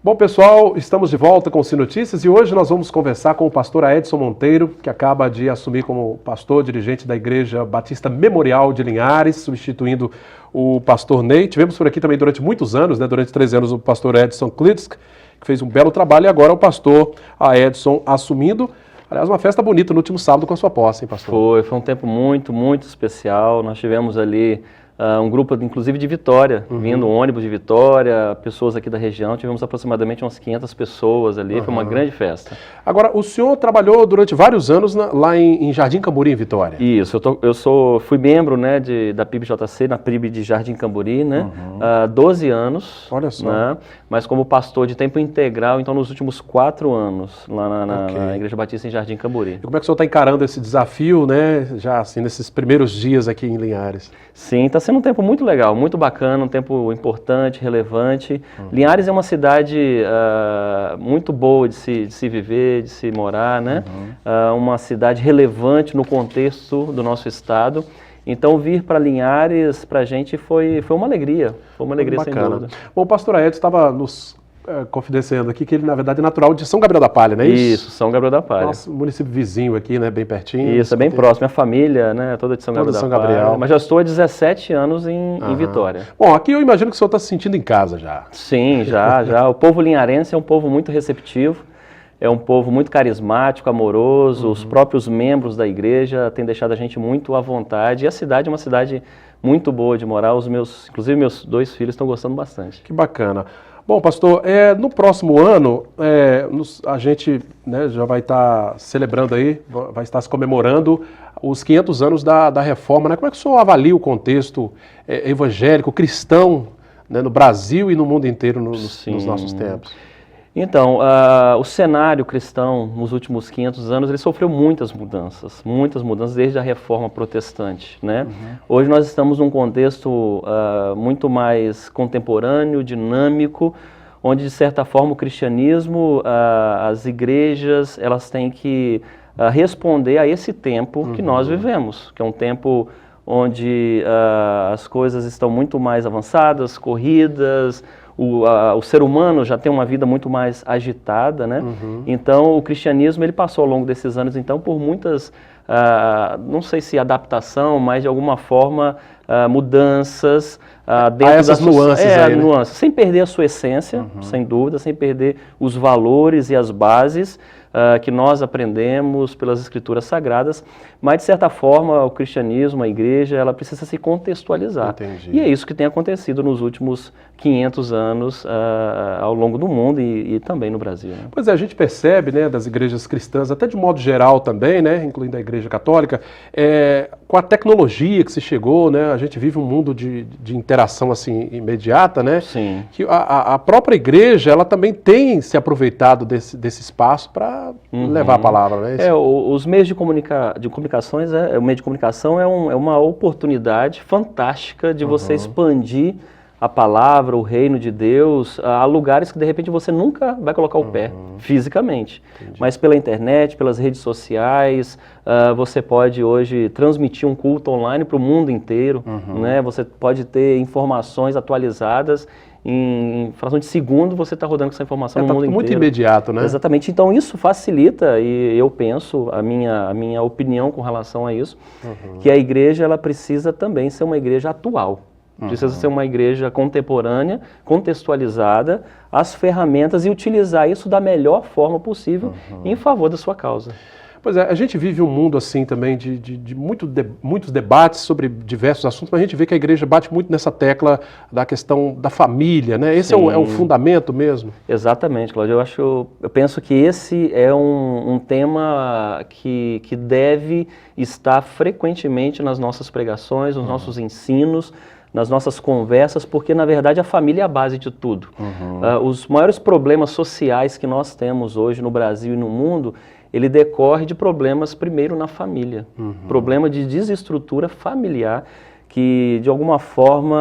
Bom, pessoal, estamos de volta com o Sim Notícias e hoje nós vamos conversar com o pastor Edson Monteiro, que acaba de assumir como pastor dirigente da Igreja Batista Memorial de Linhares, substituindo o pastor Ney. Tivemos por aqui também durante muitos anos, durante 13 anos, o pastor Edson Klitsk, que fez um belo trabalho, e agora o pastor Edson assumindo. Aliás, uma festa bonita no último sábado com a sua posse, hein, pastor? Foi um tempo muito especial. Nós tivemos ali um grupo, inclusive, de Vitória, vindo um ônibus de Vitória, pessoas aqui da região. Tivemos aproximadamente umas 500 pessoas ali, foi uma grande festa. Agora, o senhor trabalhou durante vários anos lá em Jardim Camburi, em Vitória. Isso, fui membro da PIBJC, na PIB de Jardim Camburi, há 12 anos. Olha só. Mas como pastor de tempo integral, então nos últimos 4 anos, lá na Igreja Batista em Jardim Camburi. E como é que o senhor está encarando esse desafio, já assim, nesses primeiros dias aqui em Linhares? Sim, está sendo um tempo muito legal, muito bacana, um tempo importante, relevante. Linhares é uma cidade muito boa de se viver, de se morar, uma cidade relevante no contexto do nosso estado. Então, vir para Linhares, para a gente, foi uma alegria sem dúvida. Bom, o pastor Edson estava nos confidenciando aqui que ele, na verdade, é natural de São Gabriel da Palha, não é isso? Isso, São Gabriel da Palha. Nosso município vizinho aqui, bem pertinho. Isso, é bem próximo. Minha família, toda de São Gabriel da Palha. Mas já estou há 17 anos em Vitória. Bom, aqui eu imagino que o senhor está se sentindo em casa já. Sim, já. O povo linharense é um povo muito receptivo, é um povo muito carismático, amoroso. Os próprios membros da igreja têm deixado a gente muito à vontade. E a cidade é uma cidade muito boa de morar. Inclusive meus 2 filhos estão gostando bastante. Que bacana. Bom, pastor, no próximo ano, a gente já vai estar celebrando aí, vai estar se comemorando os 500 anos da reforma. Como é que o senhor avalia o contexto evangélico, cristão, no Brasil e no mundo inteiro nos nossos tempos? Então, o cenário cristão nos últimos 500 anos, ele sofreu muitas mudanças desde a reforma protestante, Hoje nós estamos num contexto muito mais contemporâneo, dinâmico, onde de certa forma o cristianismo, as igrejas, elas têm que responder a esse tempo que nós vivemos, que é um tempo onde as coisas estão muito mais avançadas, corridas. O ser humano já tem uma vida muito mais agitada, Então o cristianismo ele passou ao longo desses anos então por muitas, não sei se adaptação, mas de alguma forma mudanças dentro essas nuances aí, nuances, sem perder a sua essência, sem dúvida, sem perder os valores e as bases que nós aprendemos pelas escrituras sagradas, mas de certa forma o cristianismo, a igreja, ela precisa se contextualizar. Entendi. E é isso que tem acontecido nos últimos 500 anos ao longo do mundo e também no Brasil. Pois é, a gente percebe, das igrejas cristãs, até de modo geral também, incluindo a igreja católica, com a tecnologia que se chegou, a gente vive um mundo de interação assim imediata, Sim. Que a própria igreja, ela também tem se aproveitado desse espaço para levar a palavra, os meios de comunicações, o meio de comunicação é uma oportunidade fantástica de você expandir a palavra, o reino de Deus, a lugares que de repente você nunca vai colocar o pé fisicamente. Entendi. Mas pela internet, pelas redes sociais, você pode hoje transmitir um culto online para o mundo inteiro, Você pode ter informações atualizadas. Em fração de segundo você está rodando com essa informação no mundo inteiro. Muito imediato, Exatamente. Então isso facilita, e eu penso, a minha opinião com relação a isso, que a igreja ela precisa também ser uma igreja atual. Precisa ser uma igreja contemporânea, contextualizada, as ferramentas e utilizar isso da melhor forma possível em favor da sua causa. Pois é, a gente vive um mundo assim também de muitos debates sobre diversos assuntos, mas a gente vê que a igreja bate muito nessa tecla da questão da família, Esse é o fundamento mesmo? Exatamente, Cláudio. Eu penso que esse é um tema que deve estar frequentemente nas nossas pregações, nos nossos ensinos, nas nossas conversas, porque na verdade a família é a base de tudo. Os maiores problemas sociais que nós temos hoje no Brasil e no mundo, ele decorre de problemas primeiro na família, problema de desestrutura familiar que de alguma forma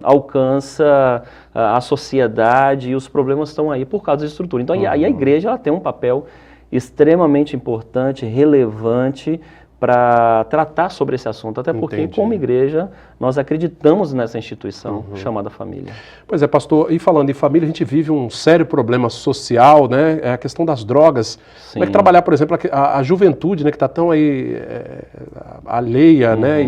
alcança a sociedade, e os problemas estão aí por causa da estrutura. Então aí a igreja ela tem um papel extremamente importante, relevante, para tratar sobre esse assunto, até porque, Entendi. como igreja, nós acreditamos nessa instituição chamada família. Pois é, pastor, e falando em família, a gente vive um sério problema social, né? É a questão das drogas. Sim. Como é que trabalhar, por exemplo, a juventude, né, que está tão aí alheia, né,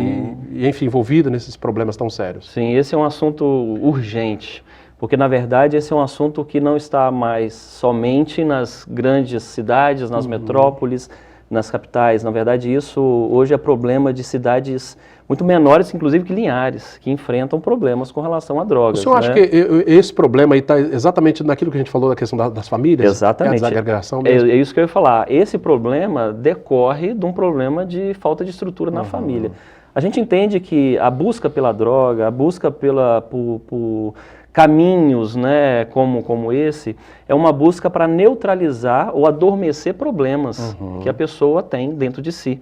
e, enfim, envolvida nesses problemas tão sérios? Sim, esse é um assunto urgente, porque, na verdade, esse é um assunto que não está mais somente nas grandes cidades, nas metrópoles, nas capitais. Na verdade, isso hoje é problema de cidades muito menores, inclusive que Linhares, que enfrentam problemas com relação a drogas. O senhor acha que esse problema aí está exatamente naquilo que a gente falou da questão das famílias? Exatamente. É a desagregação mesmo? É isso que eu ia falar. Esse problema decorre de um problema de falta de estrutura na família. A gente entende que a busca pela droga, a busca por caminhos, né, como esse, é uma busca para neutralizar ou adormecer problemas que a pessoa tem dentro de si.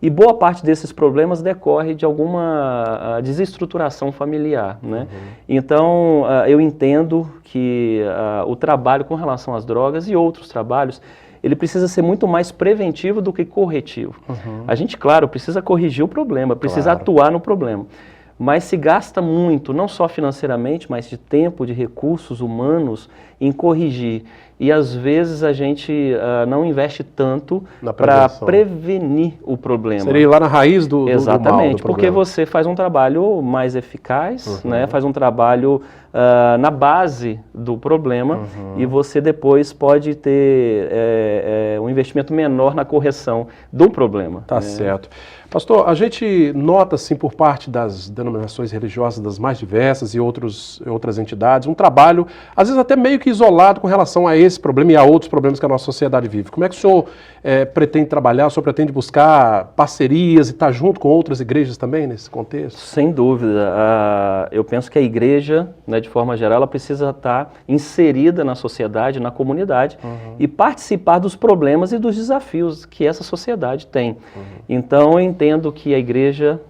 E boa parte desses problemas decorre de alguma desestruturação familiar, né? Então, eu entendo que o trabalho com relação às drogas e outros trabalhos, ele precisa ser muito mais preventivo do que corretivo. A gente, claro, precisa corrigir o problema, precisa atuar no problema. Mas se gasta muito, não só financeiramente, mas de tempo, de recursos humanos, em corrigir. E às vezes a gente não investe tanto para prevenir o problema. Seria ir lá na raiz do Exatamente, mal do porque você faz um trabalho mais eficaz, né? Faz um trabalho na base do problema e você depois pode ter um investimento menor na correção do problema. Tá certo. Pastor, a gente nota, assim, por parte das denominações religiosas das mais diversas e outras entidades, um trabalho, às vezes até meio que isolado com relação a esse problema e a outros problemas que a nossa sociedade vive. Como é que o senhor pretende trabalhar? O senhor pretende buscar parcerias e estar junto com outras igrejas também nesse contexto? Sem dúvida. Eu penso que a igreja, né, de forma geral, ela precisa estar inserida na sociedade, na comunidade e participar dos problemas e dos desafios que essa sociedade tem. Então, eu entendo que a igreja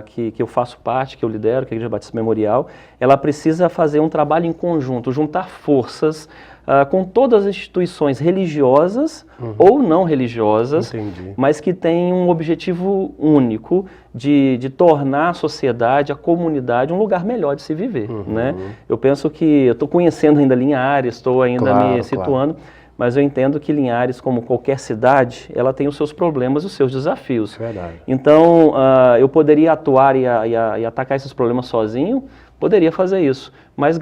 que eu faço parte, que eu lidero, que é a Igreja Batista Memorial, ela precisa fazer um trabalho em conjunto, juntar forças com todas as instituições religiosas ou não religiosas, mas que têm um objetivo único de tornar a sociedade, a comunidade, um lugar melhor de se viver. Né? Eu penso que, eu estou conhecendo ainda Linhares, estou ainda me situando, mas eu entendo que Linhares, como qualquer cidade, ela tem os seus problemas e os seus desafios. Verdade. Então, eu poderia atuar e atacar esses problemas sozinho, poderia fazer isso, mas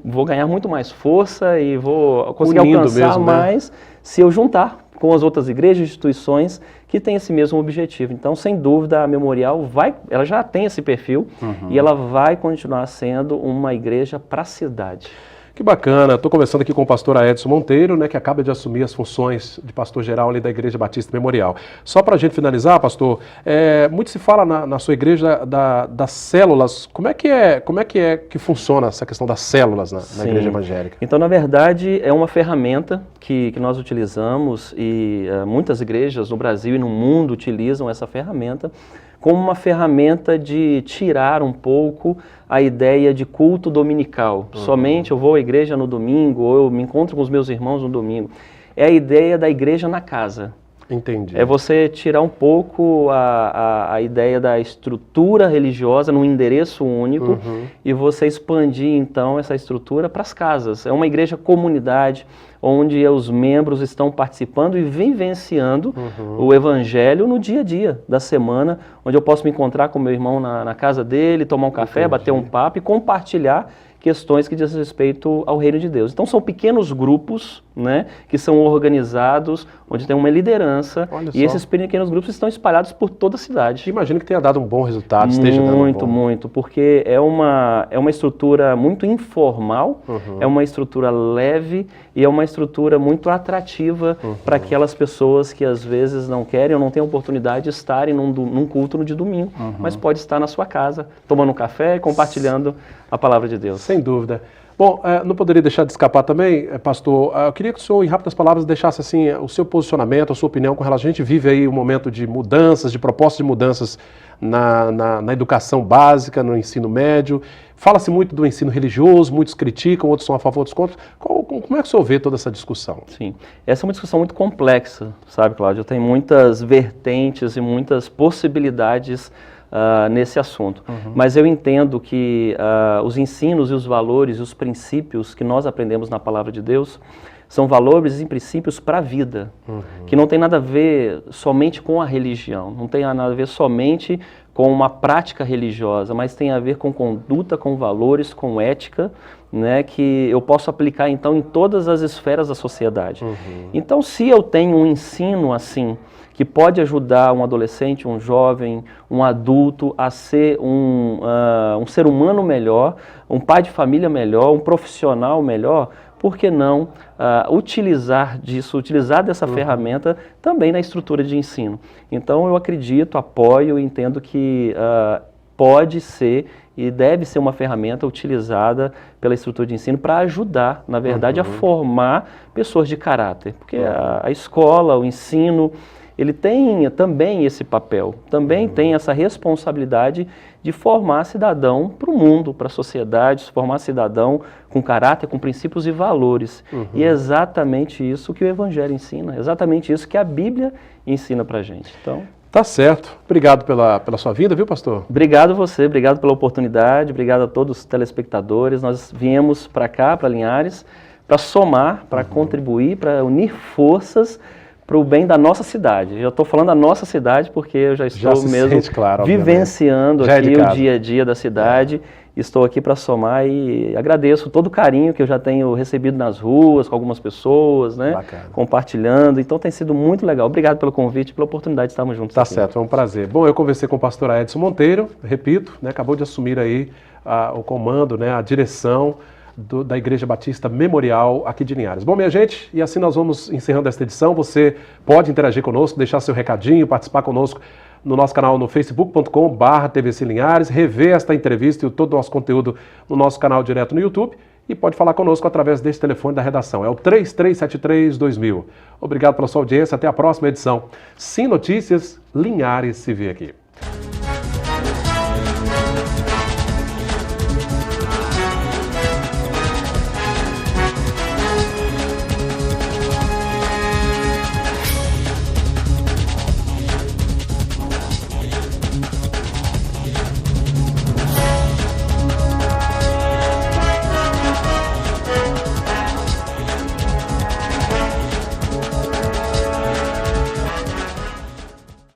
vou ganhar muito mais força e vou conseguir alcançar mais se eu juntar com as outras igrejas e instituições que têm esse mesmo objetivo. Então, sem dúvida, a Memorial ela já tem esse perfil e ela vai continuar sendo uma igreja para a cidade. Que bacana, estou conversando aqui com o pastor Edson Monteiro, né, que acaba de assumir as funções de pastor geral ali da Igreja Batista Memorial. Só para a gente finalizar, pastor, muito se fala na sua igreja das células. Como é que funciona essa questão das células na igreja evangélica? Então, na verdade, é uma ferramenta que nós utilizamos e muitas igrejas no Brasil e no mundo utilizam essa ferramenta como uma ferramenta de tirar um pouco a ideia de culto dominical. Somente eu vou à igreja no domingo, ou eu me encontro com os meus irmãos no domingo. É a ideia da igreja na casa. Entendi. É você tirar um pouco a ideia da estrutura religiosa num endereço único e você expandir, então, essa estrutura para as casas. É uma igreja comunidade, onde os membros estão participando e vivenciando o evangelho no dia a dia da semana, onde eu posso me encontrar com meu irmão na casa dele, tomar um café, bater um papo e compartilhar questões que dizem respeito ao reino de Deus. Então são pequenos grupos, né, que são organizados, onde tem uma liderança, e esses pequenos grupos estão espalhados por toda a cidade. Imagino que tenha dado um bom resultado, esteja dando um bom. Muito, porque é uma estrutura muito informal, é uma estrutura leve e é uma estrutura muito atrativa para aquelas pessoas que às vezes não querem ou não têm oportunidade de estarem num culto de domingo, mas pode estar na sua casa, tomando um café e compartilhando a palavra de Deus. Sem dúvida. Bom, não poderia deixar de escapar também, pastor, eu queria que o senhor, em rápidas palavras, deixasse assim o seu posicionamento, a sua opinião com relação. A gente vive aí um momento de mudanças, de propostas de mudanças na educação básica, no ensino médio. Fala-se muito do ensino religioso, muitos criticam, outros são a favor, outros contra. Como é que o senhor vê toda essa discussão? Sim, essa é uma discussão muito complexa, sabe, Cláudio? Tem muitas vertentes e muitas possibilidades nesse assunto. Mas eu entendo que os ensinos e os valores e os princípios que nós aprendemos na Palavra de Deus são valores e princípios para a vida, que não tem nada a ver somente com a religião, não tem nada a ver somente com uma prática religiosa, mas tem a ver com conduta, com valores, com ética, né, que eu posso aplicar então em todas as esferas da sociedade. Então, se eu tenho um ensino assim, que pode ajudar um adolescente, um jovem, um adulto a ser um ser humano melhor, um pai de família melhor, um profissional melhor, por que não utilizar dessa ferramenta também na estrutura de ensino? Então eu acredito, apoio e entendo que pode ser e deve ser uma ferramenta utilizada pela estrutura de ensino para ajudar, na verdade, a formar pessoas de caráter. Porque a escola, o ensino, ele tem também esse papel, também tem essa responsabilidade de formar cidadão para o mundo, para a sociedade, formar cidadão com caráter, com princípios e valores. E é exatamente isso que o Evangelho ensina, exatamente isso que a Bíblia ensina para a gente. Então, tá certo. Obrigado pela sua vinda, viu, pastor? Obrigado a você, obrigado pela oportunidade, obrigado a todos os telespectadores. Nós viemos para cá, para Linhares, para somar, para contribuir, para unir forças para o bem da nossa cidade. Eu estou falando da nossa cidade porque eu já estou mesmo vivenciando aqui o dia a dia da cidade. Estou aqui para somar e agradeço todo o carinho que eu já tenho recebido nas ruas, com algumas pessoas, né? Compartilhando. Então tem sido muito legal. Obrigado pelo convite, pela oportunidade de estarmos juntos. Tá certo, é um prazer. Bom, eu conversei com o pastor Edson Monteiro, repito, né, acabou de assumir aí o comando, né, a direção da Igreja Batista Memorial aqui de Linhares. Bom, minha gente, e assim nós vamos encerrando esta edição. Você pode interagir conosco, deixar seu recadinho, participar conosco no nosso canal no facebook.com/TVC Linhares, rever esta entrevista e todo o nosso conteúdo no nosso canal direto no YouTube e pode falar conosco através desse telefone da redação. É o 3373-2000. Obrigado pela sua audiência, até a próxima edição. Sim Notícias, Linhares se vê aqui.